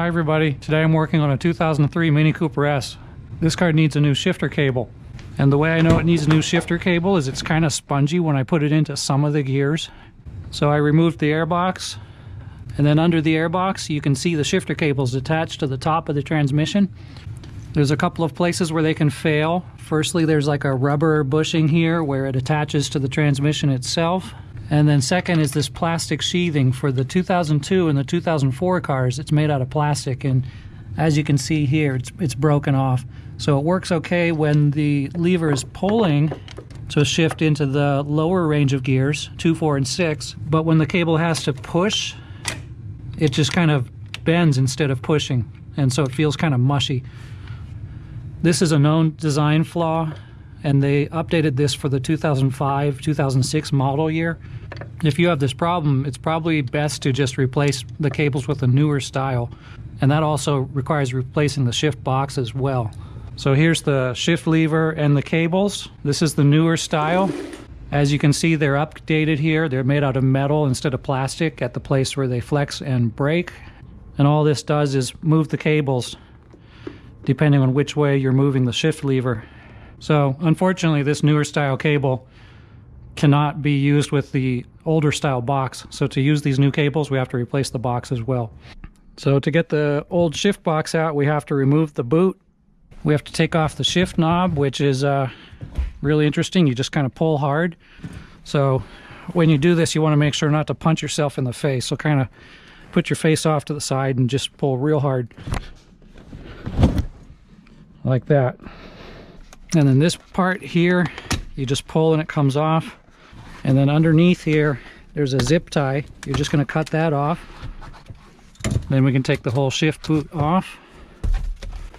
Hi everybody, today I'm working on a 2003 Mini Cooper S. This car needs a new shifter cable. And the way I know it needs a new shifter cable is it's kind of spongy when I put it into some of the gears. So I removed the airbox, and then under the airbox you can see the shifter cables attached to the top of the transmission. There's a couple of places where they can fail. Firstly, there's like a rubber bushing here where it attaches to the transmission itself. And then second is this plastic sheathing. For the 2002 and the 2004 cars, it's made out of plastic, and as you can see here, it's broken off. So it works okay when the lever is pulling to shift into the lower range of gears, 2, 4, and 6, but when the cable has to push, it just kind of bends instead of pushing, and so it feels kind of mushy. This is a known design flaw, and they updated this for the 2005-2006 model year. If you have this problem, it's probably best to just replace the cables with a newer style, and that also requires replacing the shift box as well. So here's the shift lever and the cables. This is the newer style. As you can see, they're updated here. They're made out of metal instead of plastic at the place where they flex and break. And all this does is move the cables depending on which way you're moving the shift lever. So unfortunately, this newer style cable cannot be used with the older style box. So to use these new cables, we have to replace the box as well. So to get the old shift box out, we have to remove the boot. We have to take off the shift knob, which is really interesting. You just kind of pull hard. So when you do this, you want to make sure not to punch yourself in the face. So kind of put your face off to the side and just pull real hard. Like that. And then this part here, you just pull and it comes off. And then underneath here, there's a zip tie. You're just going to cut that off. Then we can take the whole shift boot off.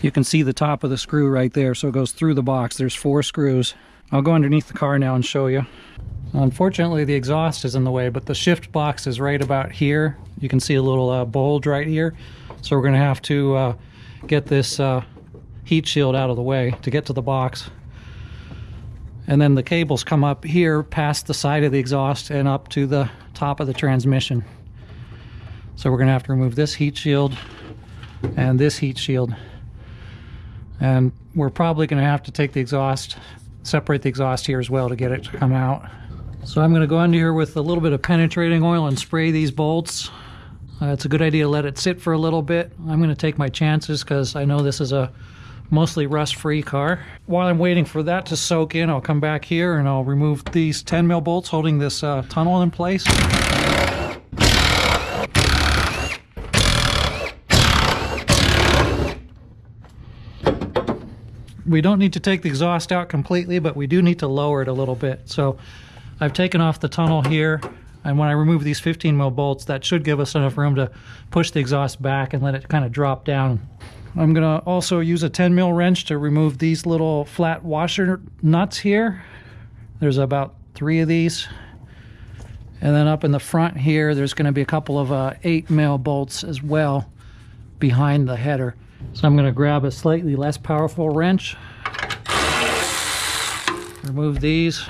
You can see the top of the screw right there, so it goes through the box. There's 4 screws. I'll go underneath the car now and show you. Unfortunately, the exhaust is in the way, but the shift box is right about here. You can see a little bulge right here. So we're going to have to get this heat shield out of the way to get to the box. And then the cables come up here past the side of the exhaust and up to the top of the transmission. So we're going to have to remove this heat shield and this heat shield. And we're probably going to have to take the exhaust, separate the exhaust here as well to get it to come out. So I'm going to go under here with a little bit of penetrating oil and spray these bolts. It's a good idea to let it sit for a little bit. I'm going to take my chances because I know this is a mostly rust-free car. While I'm waiting for that to soak in, I'll come back here and I'll remove these 10mm bolts holding this tunnel in place. We don't need to take the exhaust out completely, but we do need to lower it a little bit. So I've taken off the tunnel here, and when I remove these 15mm bolts, that should give us enough room to push the exhaust back and let it kind of drop down. I'm going to also use a 10mm wrench to remove these little flat washer nuts here. There's about 3 of these. And then up in the front here, there's going to be a couple of 8mm bolts as well behind the header. So I'm going to grab a slightly less powerful wrench, remove these.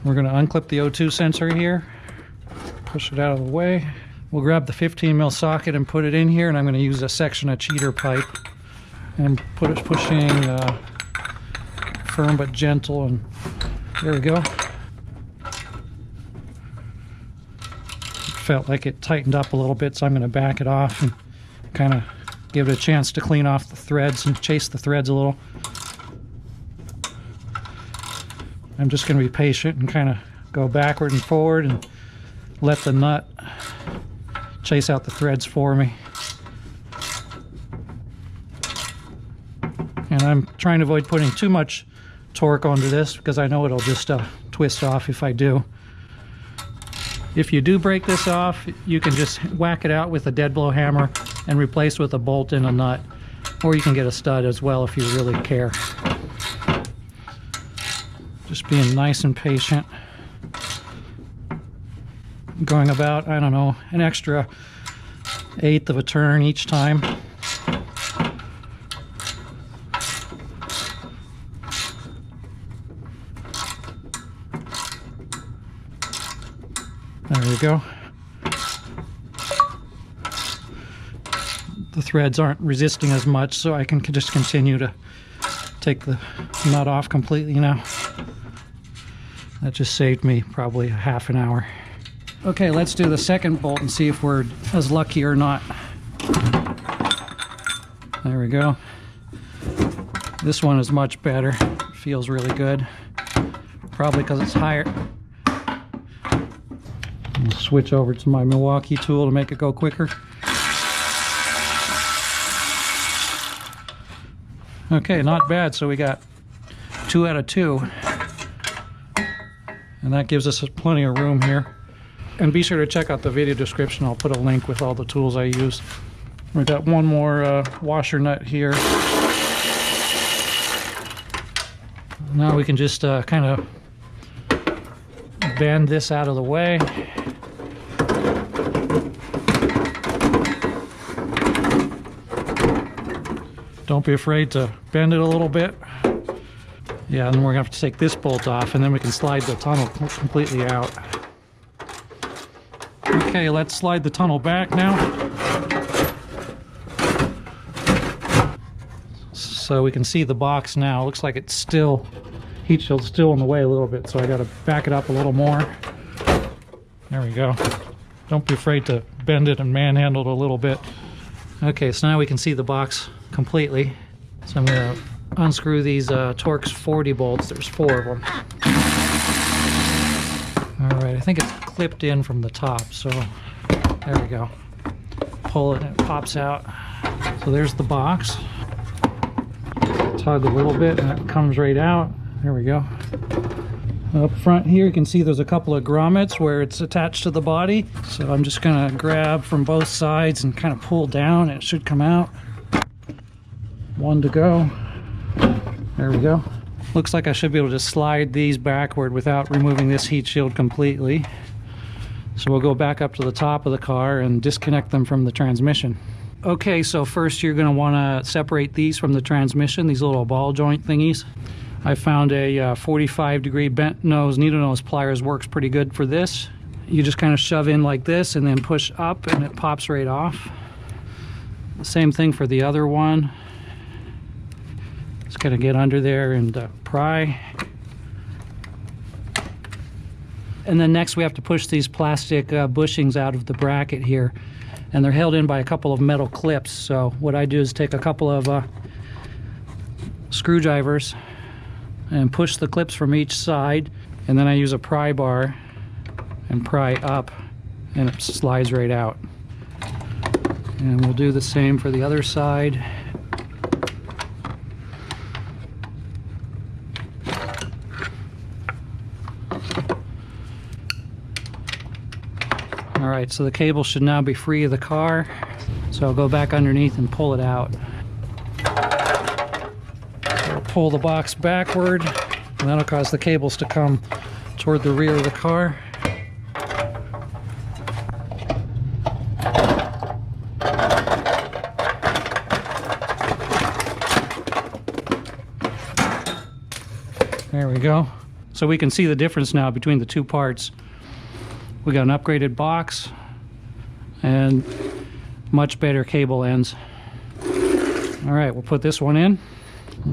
We're going to unclip the O2 sensor here, push it out of the way. We'll grab the 15mm socket and put it in here, and I'm going to use a section of cheater pipe and put it pushing firm but gentle, and there we go. It felt like it tightened up a little bit, so I'm going to back it off and kind of give it a chance to clean off the threads and chase the threads a little. I'm just going to be patient and kind of go backward and forward and let the nut chase out the threads for me. And I'm trying to avoid putting too much torque onto this because I know it'll just twist off if I do. If you do break this off, you can just whack it out with a dead blow hammer and replace with a bolt and a nut. Or you can get a stud as well if you really care. Just being nice and patient. Going about, I don't know, an extra 1/8 of a turn each time. go. The threads aren't resisting as much, so I can just continue to take the nut off completely now. That just saved me probably a half an hour. Okay, let's do the second bolt and see if we're as lucky or not. There we go. This one is much better. It feels really good. Probably because it's higher. I'll switch over to my Milwaukee tool to make it go quicker. Okay, not bad. So we got 2 out of 2. And that gives us plenty of room here. And be sure to check out the video description. I'll put a link with all the tools I used. We got one more washer nut here. Now we can just kind of bend this out of the way. Don't be afraid to bend it a little bit. Yeah, and we're gonna have to take this bolt off, and then we can slide the tunnel completely out. Okay, let's slide the tunnel back now. So we can see the box now. It looks like it's still, heat shield's still in the way a little bit, so I gotta back it up a little more. There we go. Don't be afraid to bend it and manhandle it a little bit. Okay, so now we can see the box completely. So I'm gonna unscrew these Torx 40 bolts. There's 4 of them. All right, I think it's clipped in from the top, so there we go. Pull it and it pops out. So there's the box. Tug a little bit and it comes right out. There we go. Up front here you can see there's a couple of grommets where it's attached to the body. So I'm just gonna grab from both sides and kind of pull down and it should come out. 1 to go. There we go. Looks like I should be able to slide these backward without removing this heat shield completely. So we'll go back up to the top of the car and disconnect them from the transmission. Okay, so first you're going to want to separate these from the transmission, these little ball joint thingies. I found a 45-degree bent nose, needle nose pliers works pretty good for this. You just kind of shove in like this and then push up and it pops right off. Same thing for the other one. Just gonna get under there and pry. And then next we have to push these plastic bushings out of the bracket here. And they're held in by a couple of metal clips. So what I do is take a couple of screwdrivers and push the clips from each side. And then I use a pry bar and pry up and it slides right out. And we'll do the same for the other side. Alright, so the cable should now be free of the car. So I'll go back underneath and pull it out. So I'll pull the box backward, and that'll cause the cables to come toward the rear of the car. There we go. So we can see the difference now between the two parts. We got an upgraded box and much better cable ends. All right, we'll put this one in.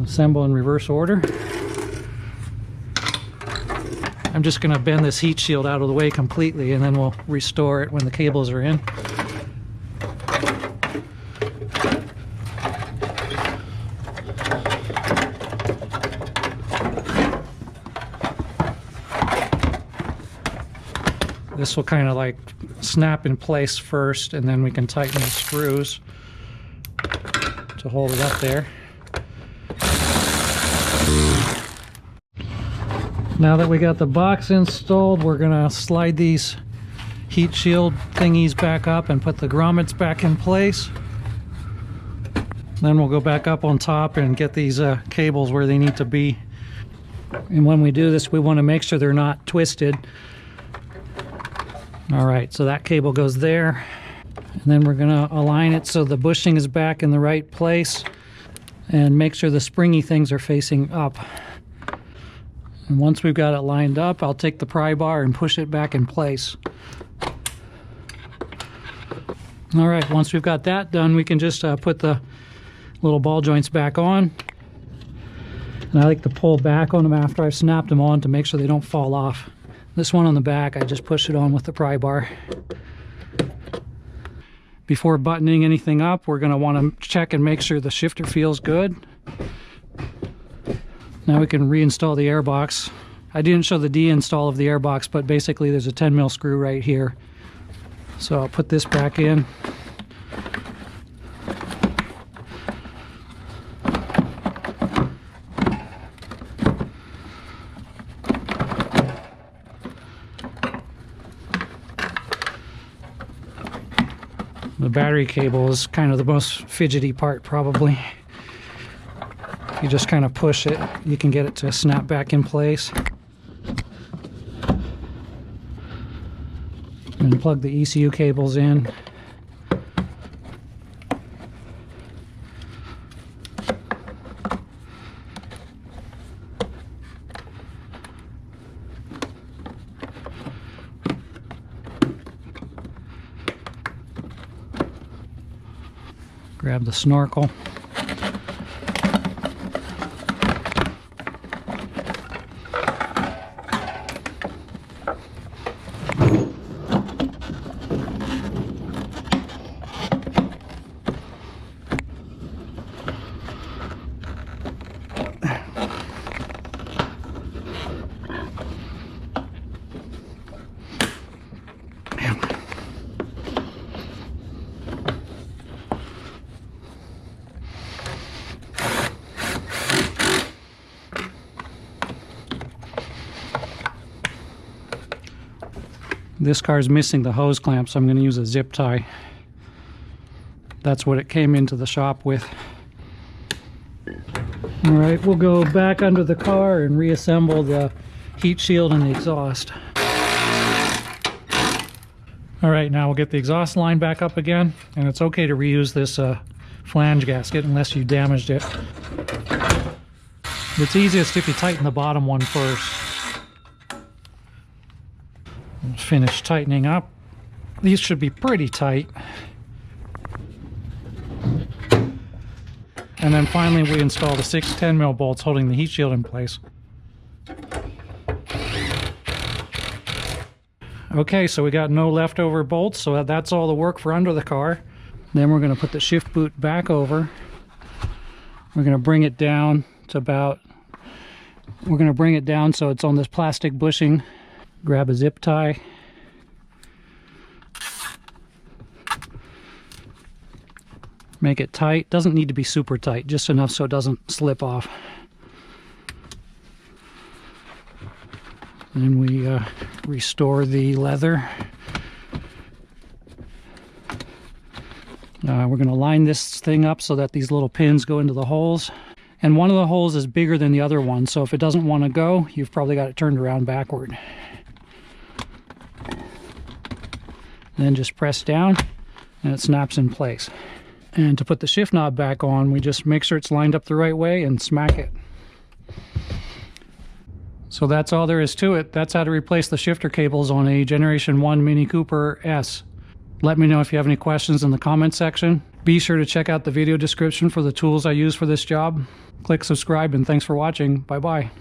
Assemble in reverse order. I'm just going to bend this heat shield out of the way completely and then we'll restore it when the cables are in. This will kind of like snap in place first and then we can tighten the screws to hold it up there. Now that we got the box installed, we're gonna slide these heat shield thingies back up and put the grommets back in place. Then we'll go back up on top and get these cables where they need to be. And when we do this, we want to make sure they're not twisted. All right, so that cable goes there. And then we're gonna align it so the bushing is back in the right place and make sure the springy things are facing up. And once we've got it lined up, I'll take the pry bar and push it back in place. All right, once we've got that done, we can just put the little ball joints back on. And I like to pull back on them after I've snapped them on to make sure they don't fall off. This one on the back, I just push it on with the pry bar. Before buttoning anything up, we're going to want to check and make sure the shifter feels good. Now we can reinstall the airbox. I didn't show the deinstall of the airbox, but basically there's a 10mm screw right here. So I'll put this back in. The battery cable is kind of the most fidgety part, probably. If you just kind of push it, you can get it to snap back in place. And plug the ECU cables in. Grab the snorkel. This car is missing the hose clamp, so I'm going to use a zip tie. That's what it came into the shop with. Alright, we'll go back under the car and reassemble the heat shield and the exhaust. Alright, now we'll get the exhaust line back up again, and it's okay to reuse this flange gasket unless you damaged it. It's easiest if you tighten the bottom one first. Finish tightening up. These should be pretty tight. And then finally we install the 6 10mm bolts holding the heat shield in place. Okay, so we got no leftover bolts, so that's all the work for under the car. Then we're going to put the shift boot back over. We're going to bring it down to about, we're going to bring it down so it's on this plastic bushing. Grab a zip tie. Make it tight. Doesn't need to be super tight, just enough so it doesn't slip off. Then we restore the leather. We're going to line this thing up so that these little pins go into the holes. And one of the holes is bigger than the other one, so if it doesn't want to go, you've probably got it turned around backward. Then just press down and it snaps in place. And to put the shift knob back on, we just make sure it's lined up the right way and smack it. So that's all there is to it. That's how to replace the shifter cables on a Generation 1 Mini Cooper S. Let me know if you have any questions in the comment section. Be sure to check out the video description for the tools I use for this job. Click subscribe and thanks for watching. Bye-bye.